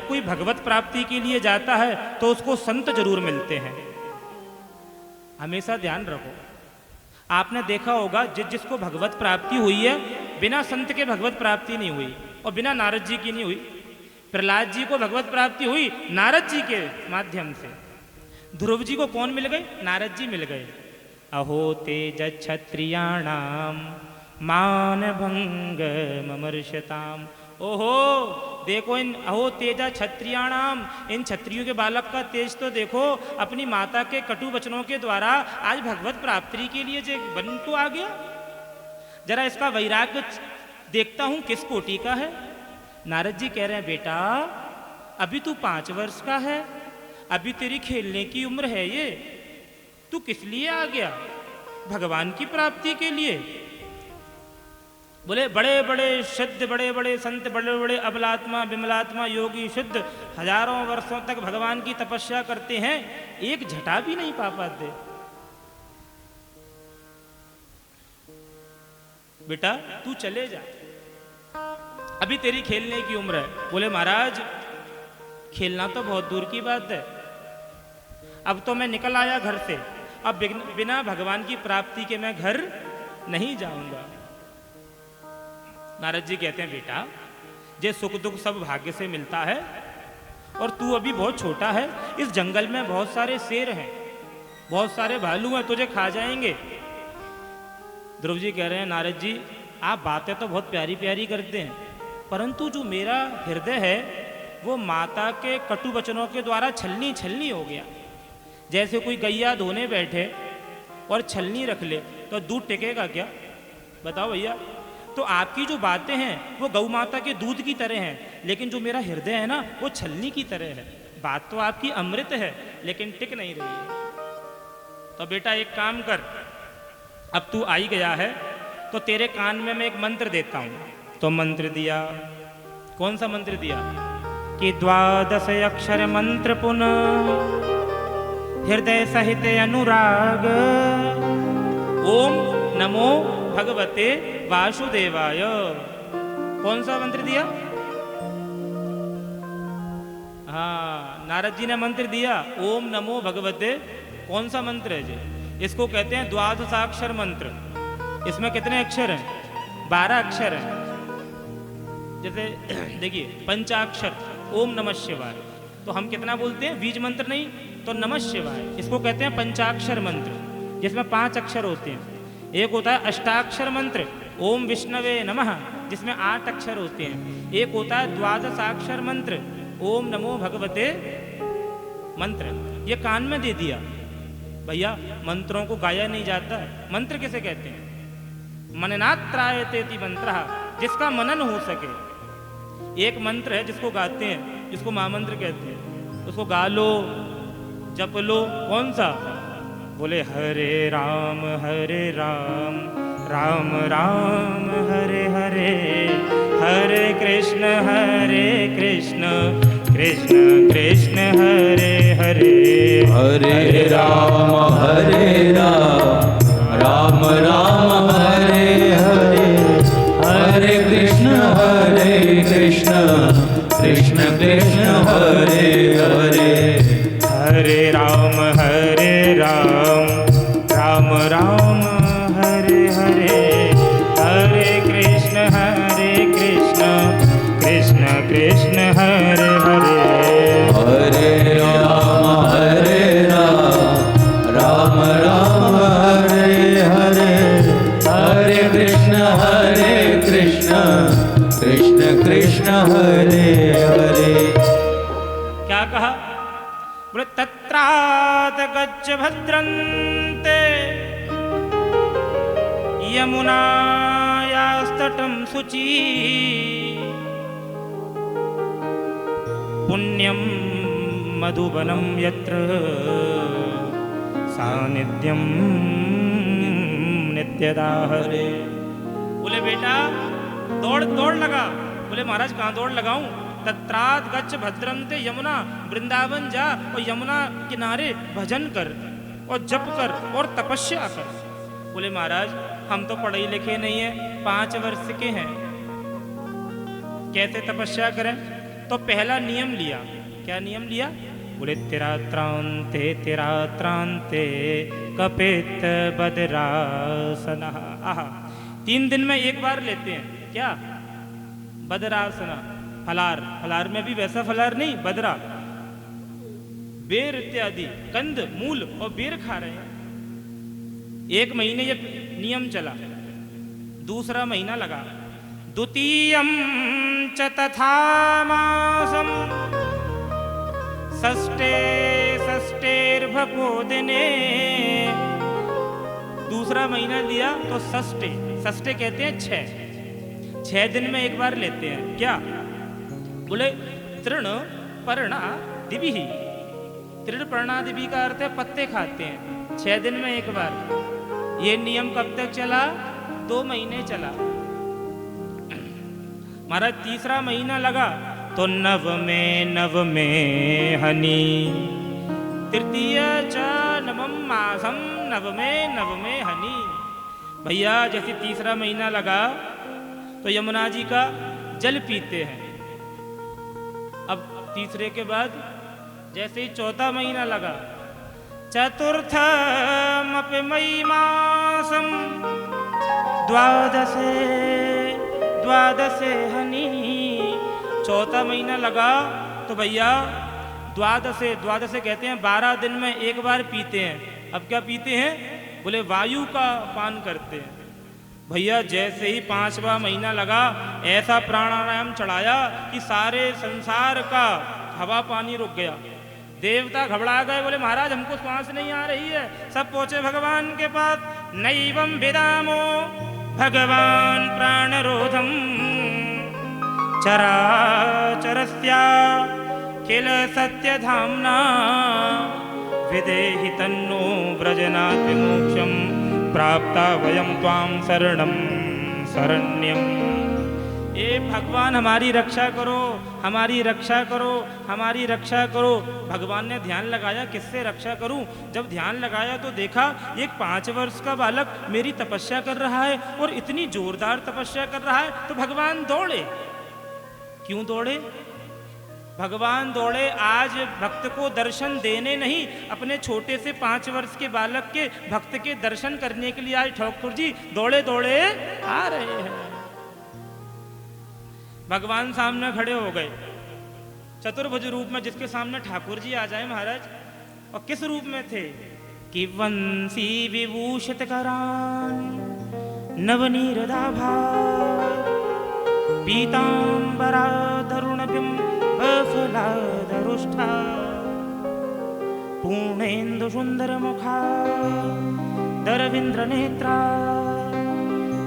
जब कोई भगवत प्राप्ति के लिए जाता है तो उसको संत जरूर मिलते हैं। हमेशा ध्यान रखो, आपने देखा होगा जिसको भगवत प्राप्ति हुई है, बिना संत के भगवत प्राप्ति नहीं हुई और बिना नारद जी की नहीं हुई। प्रहलाद जी को भगवत प्राप्ति हुई नारद जी के माध्यम से। ध्रुव जी को कौन मिल गए? नारद जी मिल गए। अहो तेज क्षत्रियाणाम मान भंग ममर्षताम। ओहो देखो इन अहो तेजा क्षत्रियाणाम, इन क्षत्रियों के बालक का तेज तो देखो, अपनी माता के कटु वचनों के द्वारा आज भगवत प्राप्ति के लिए जो बन को आ गया। जरा इसका वैराग्य देखता हूं किस कोटि का है। नारद जी कह रहे हैं बेटा अभी तू 5 वर्ष का है, अभी तेरी खेलने की उम्र है, ये तू किस लिए आ गया? भगवान की प्राप्ति के लिए। बोले बड़े बड़े शुद्ध, बड़े बड़े संत, बड़े बड़े अबलात्मा विमलात्मा योगी शुद्ध हजारों वर्षों तक भगवान की तपस्या करते हैं, एक झटा भी नहीं पा पाते। बेटा तू चले जा, अभी तेरी खेलने की उम्र है। बोले महाराज खेलना तो बहुत दूर की बात है, अब तो मैं निकल आया घर से, अब बिना भगवान की प्राप्ति के मैं घर नहीं जाऊंगा। नारद जी कहते हैं बेटा ये सुख दुख सब भाग्य से मिलता है और तू अभी बहुत छोटा है, इस जंगल में बहुत सारे शेर हैं, बहुत सारे भालू हैं, तुझे खा जाएंगे। ध्रुव जी कह रहे हैं नारद जी आप बातें तो बहुत प्यारी प्यारी करते हैं, परंतु जो मेरा हृदय है वो माता के कटु वचनों के द्वारा छलनी छलनी हो गया। जैसे कोई गैया धोने बैठे और छलनी रख ले तो दूध टिकेगा क्या? बताओ भैया। तो आपकी जो बातें हैं वो गौ माता के दूध की तरह हैं, लेकिन जो मेरा हृदय है ना वो छलनी की तरह है। बात तो आपकी अमृत है लेकिन टिक नहीं रही है। तो बेटा एक काम कर, अब तू आई गया है तो तेरे कान में मैं एक मंत्र देता हूं। तो मंत्र दिया। कौन सा मंत्र दिया? कि 12 अक्षर मंत्र पुनः हृदय सहित अनुराग, ओम नमो भगवते वासुदेवाय। कौन सा मंत्र दिया? हाँ नारद जी ने मंत्र दिया ओम नमो भगवते। कौन सा मंत्र है जी? इसको कहते हैं 12 मंत्र। इसमें कितने अक्षर हैं? 12 अक्षर हैं। जैसे देखिए पंचाक्षर ओम नमः शिवाय, तो हम कितना बोलते हैं? बीज मंत्र नहीं तो नमः शिवाय। इसको कहते हैं पंचाक्षर मंत्र, जिसमें 5 अक्षर होते हैं। एक होता है अष्टाक्षर मंत्र ओम विष्णवे नमः, जिसमें 8 अक्षर होते हैं। एक होता है 12 मंत्र ओम नमो भगवते मंत्र। ये कान में दे दिया। भैया मंत्रों को गाया नहीं जाता है। मंत्र किसे कहते हैं? मननात्रायतेति मंत्रः, जिसका मनन हो सके। एक मंत्र है जिसको गाते हैं, जिसको महामंत्र कहते हैं, उसको गा लो जप लो। कौन सा? बोले हरे राम राम राम हरे हरे, हरे कृष्ण कृष्ण कृष्ण हरे हरे, हरे राम राम राम हरे हरे, हरे कृष्ण कृष्ण कृष्ण हरे हरे, हरे राम राम राम हरे हरे, हरे कृष्ण कृष्ण कृष्ण हरे हरे, हरे राम राम हरे हरे, हरे कृष्ण कृष्ण कृष्ण हरे हरे। क्या कहा? बोले तत्रात गच्छ भद्रन्ते यमुनायास्तटं शुचि, पुण्यं मधुबनं यत्र सानिध्यं नित्यदा हरे। बोले बेटा दौड़ दौड़ लगा। बोले महाराज कहाँ दौड़ लगाऊं? तत्रात गच्छ भद्रन्ते यमुना, वृंदावन जा और यमुना किनारे भजन कर और जप कर और तपस्या कर। बोले महाराज हम तो पढ़े लिखे नहीं है, 5 वर्ष के हैं, कैसे तपस्या करें? तो पहला नियम लिया। क्या नियम लिया? बोले तेरा त्रांते कपित बदरासना। आहा, 3 दिन में एक बार लेते हैं। क्या? बदरासना। फलार, फलार में भी वैसा फलार नहीं, बदरा, बेर इत्यादि कंद मूल और बेर खा रहे हैं। 1 महीने ये नियम चला। दूसरा महीना लगा, द्वितीयं च तथा मासम षष्ठेर्भको दिने। दूसरा महीना लिया तो षष्ठे कहते हैं 6 दिन में एक बार लेते हैं। क्या? बोले तृण पर्णा दिवि। तृण पर्णा दिवि का अर्थ है पत्ते खाते हैं। 6 दिन में एक बार। ये नियम कब तक चला? 2 महीने चला। महाराज तीसरा महीना लगा तो नव में हनी। तृतीय च नवम मासम नव में हनी। भैया जैसे तीसरा महीना लगा तो यमुना जी का जल पीते हैं। अब तीसरे के बाद जैसे ही चौथा महीना लगा, चतुर्थमपि मयि मासम द्वादशे हनी। चौथा महीना लगा तो भैया द्वादशे कहते हैं 12 दिन में एक बार पीते हैं। अब क्या पीते हैं? बोले वायु का पान करते हैं। भैया जैसे ही 5वां महीना लगा, ऐसा प्राणायाम चढ़ाया कि सारे संसार का हवा पानी रुक गया। देवता घबरा गए, बोले महाराज हमको श्वास नहीं आ रही है। सब पहुंचे भगवान के पास। नैवं विदामो भगवान प्राणरोधम चराचरस्या किल सत्यधाम्ना विदेहि तन्नो व्रजनात् विमोक्षम प्राप्ता वयम त्वां शरणं शरण्यम। ए भगवान हमारी रक्षा करो, हमारी रक्षा करो, हमारी रक्षा करो। भगवान ने ध्यान लगाया, किससे रक्षा करूं? जब ध्यान लगाया तो देखा एक 5 वर्ष का बालक मेरी तपस्या कर रहा है और इतनी जोरदार तपस्या कर रहा है। तो भगवान दौड़े। क्यों दौड़े? भगवान दौड़े आज भक्त को दर्शन देने नहीं, अपने छोटे से 5 वर्ष के बालक के भक्त के दर्शन करने के लिए आज ठाकुर जी दौड़े दौड़े आ रहे हैं। भगवान सामने खड़े हो गए चतुर्भुज रूप में, जिसके सामने ठाकुर जी आ जाए महाराज। और किस रूप में थे? कि वंशी विभूषित करान नवनीरदाभा पीतांबरा तरुणबिंबफलादरुष्ठा पूर्णेन्दु सुंदर मुखा दरविंद्र नेत्रा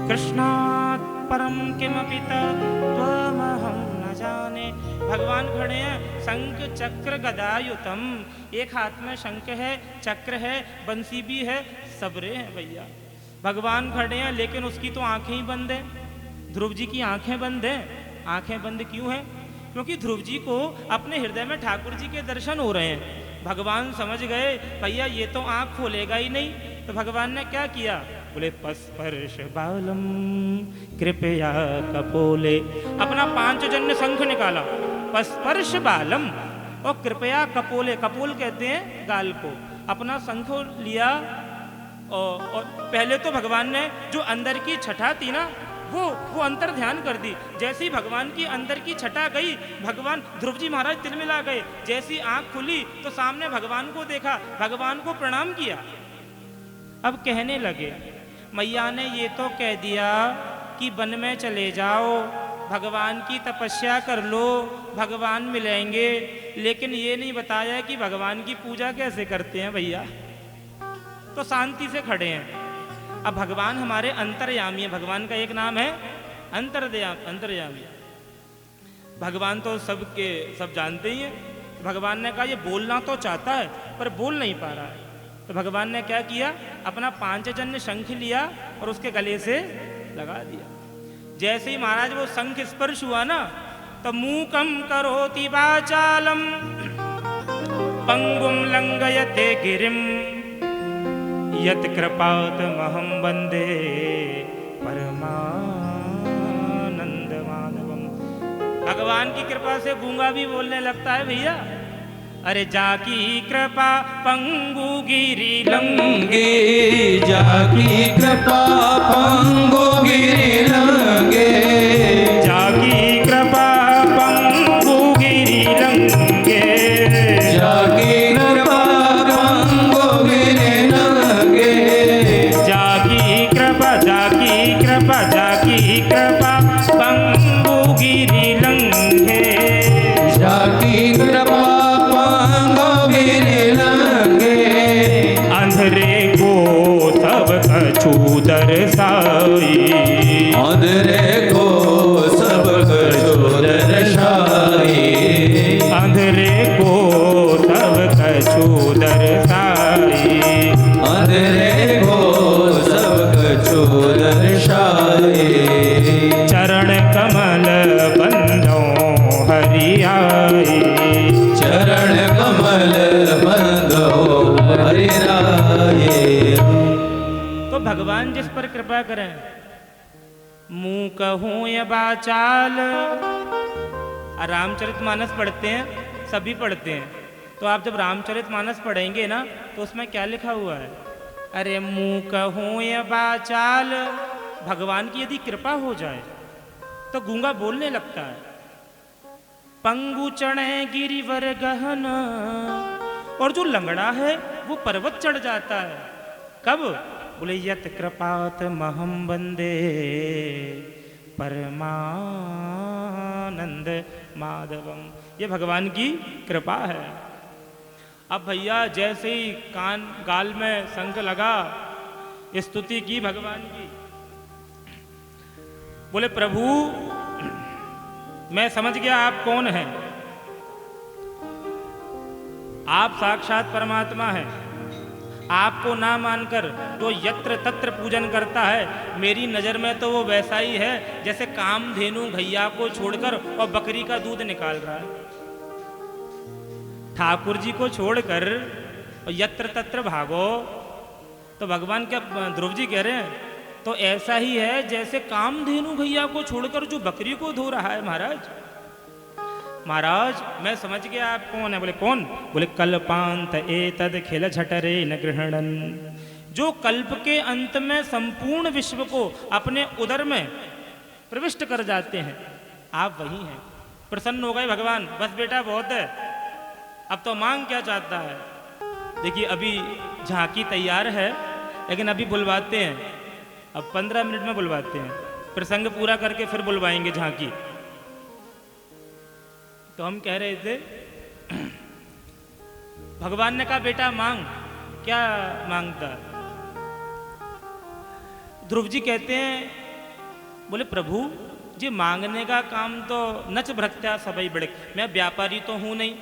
कृष्णात् परम किमपि त्वमहं न जाने। भगवान खड़े हैं, शंख चक्र गदायुतम। एक हाथ में शंख है, चक्र है, बंसी भी है, सबरे हैं भैया। भगवान खड़े हैं लेकिन उसकी तो आंखें ही बंद हैं। ध्रुव जी की आंखें बंद हैं। आंखें बंद क्यों हैं? क्योंकि ध्रुव जी को अपने हृदय में ठाकुर जी के दर्शन हो रहे हैं। भगवान समझ गए भैया ये तो आंख खोलेगा ही नहीं। तो भगवान ने क्या किया? बोले पस्पर्श बालम कृपया कपोले। अपना 5 जन्य शंख निकाला, पस्पर्श बालम और कृपया कपोले। कपोल कहते हैं गाल को। अपना शंख लिया और पहले तो भगवान ने जो अंदर की छठा थी ना, वो अंतर ध्यान कर दी। जैसी भगवान की अंदर की छटा गई, भगवान ध्रुव जी महाराज तिलमिला गए। जैसी आंख खुली तो सामने भगवान को देखा, भगवान को प्रणाम किया। अब कहने लगे, मैया ने ये तो कह दिया कि वन में चले जाओ, भगवान की तपस्या कर लो, भगवान मिलेंगे, लेकिन ये नहीं बताया कि भगवान की पूजा कैसे करते हैं भैया। तो शांति से खड़े हैं। अब भगवान हमारे अंतर्यामी है। भगवान का एक नाम है अंतर्यामी। भगवान तो सब जानते ही हैं। भगवान ने कहा ये बोलना तो चाहता है पर बोल नहीं पा रहा है। तो भगवान ने क्या किया? अपना 5 जन्य शंख लिया और उसके गले से लगा दिया। जैसे ही महाराज वो शंख स्पर्श हुआ ना, तो मूकम करोति वाचालम पंगुम लंघयते गिरिम यत् कृपातमहं वन्दे परमानंद माधवम। भगवान की कृपा से गूंगा भी बोलने लगता है भैया। अरे जाकी कृपा पंगु गिरी लंगे, जाकी कृपा पंगु गिरी लंगे, जाकी कृपा पंगु गिरी लंगे, जाकी कृपा पंगु गिरी लंगे, जाकी कृपा, जाकी कृपा, जाकी कृपा पंगु गिरी लंगे, जाकी कृपा पंगु गिरी लंगे, अंधरे को सब कछु दर्शाई, अंधरे को सब कछु दर्शाई, अंधरे को सब कछु दर्शाई, अंधरे को सब कछु दर्शाई, चरण कमल बंधो हरियाई, चरण कमल बंधो हरिराये। तो भगवान जिस पर कृपा करें, मुंह कहूं या बाचाल। रामचरितमानस पढ़ते हैं, सभी पढ़ते हैं, तो आप जब रामचरितमानस पढ़ेंगे ना तो उसमें क्या लिखा हुआ है? अरे मुंह कहूं या बाचाल, भगवान की यदि कृपा हो जाए तो गूंगा बोलने लगता है। पंगु चढ़े गिरिवर गहन, और जो लंगड़ा है वो पर्वत चढ़ जाता है। कब? बोले यत कृपात महम बंदे परमानंद माधवम, ये भगवान की कृपा है। अब भैया जैसे ही कान गाल में शंख लगा, स्तुति की भगवान की, बोले प्रभु मैं समझ गया आप कौन हैं। आप साक्षात परमात्मा हैं। आपको ना मानकर जो यत्र तत्र पूजन करता है, मेरी नज़र में तो वो वैसा ही है जैसे कामधेनु घैया को छोड़कर और बकरी का दूध निकाल रहा है। ठाकुर जी को छोड़कर यत्र तत्र भागो, तो भगवान क्या ध्रुव जी कह रहे हैं, तो ऐसा ही है जैसे कामधेनु घैया को छोड़कर जो बकरी को धो रहा है। महाराज महाराज मैं समझ गया आप कौन है। बोले कौन? बोले कल्पांत एतद खिल झटरे न गृहणन, जो कल्प के अंत में संपूर्ण विश्व को अपने उदर में प्रविष्ट कर जाते हैं, आप वही हैं। प्रसन्न हो गए भगवान, बस बेटा बहुत है, अब तो मांग क्या चाहता है। देखिए अभी झांकी तैयार है, लेकिन अभी बुलवाते हैं, अब 15 मिनट में बुलवाते हैं, प्रसंग पूरा करके फिर बुलवाएंगे झांकी। तो हम कह रहे थे, भगवान ने कहा बेटा मांग, क्या मांगता? ध्रुव जी कहते हैं, बोले प्रभु जी मांगने का काम तो नच भ्रत्या सबई बड़े, मैं व्यापारी तो हूं नहीं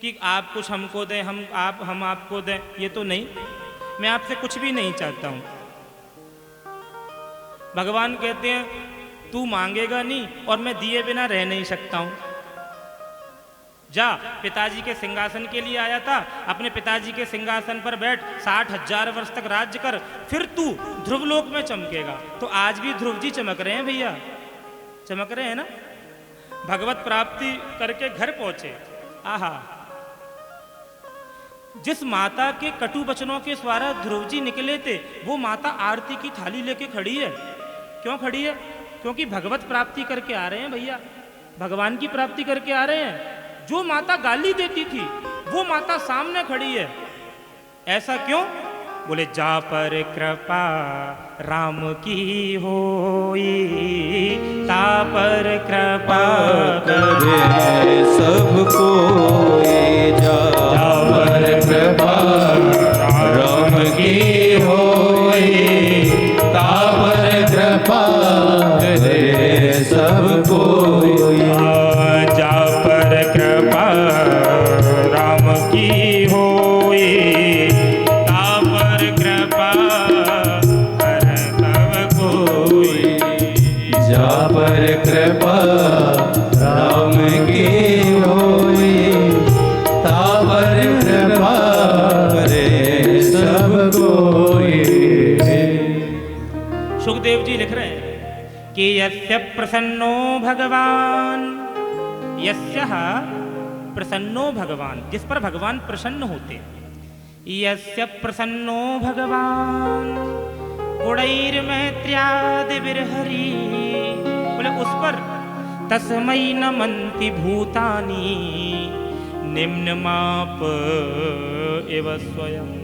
कि आप कुछ हमको दें हम आपको दें, ये तो नहीं, मैं आपसे कुछ भी नहीं चाहता हूं। भगवान कहते हैं तू मांगेगा नहीं और मैं दिए बिना रह नहीं सकता हूं। जा, पिताजी के सिंहासन के लिए आया था, अपने पिताजी के सिंहासन पर बैठ 60,000 वर्ष तक राज्य कर, फिर तू ध्रुवलोक में चमकेगा। तो आज भी ध्रुव जी चमक रहे हैं भैया, चमक रहे हैं ना। भगवत प्राप्ति करके घर पहुंचे। आहा, जिस माता के कटु वचनों के द्वारा ध्रुव जी निकले थे, वो माता आरती की थाली लेके खड़ी है। क्यों खड़ी है? क्योंकि भगवत प्राप्ति करके आ रहे हैं भैया, भगवान की प्राप्ति करके आ रहे हैं। जो माता गाली देती थी वो माता सामने खड़ी है। ऐसा क्यों? बोले जा पर कृपा राम की होई, ता पर कृपा करे सबको, जा पर कृपा राम की होई, ता पर कृपा करे सबको, जा पर कृपा राम की होई, ता पर कृपा कर सब कोई। जा पर कृपा राम की होई, ता पर कृपा करे सब कोई। सुखदेव जी लिख रहे हैं कि यस्य प्रसन्नो भगवान यस्यः प्रसन्नो भगवान, जिस पर भगवान प्रसन्न होते हैं। यस्य प्रसन्नो भगवान गुणैर्मैत्र्यादिभिर्हरि, बोले उस पर तस्मै नमन्ति भूतानि निम्नमाप एव स्वयं।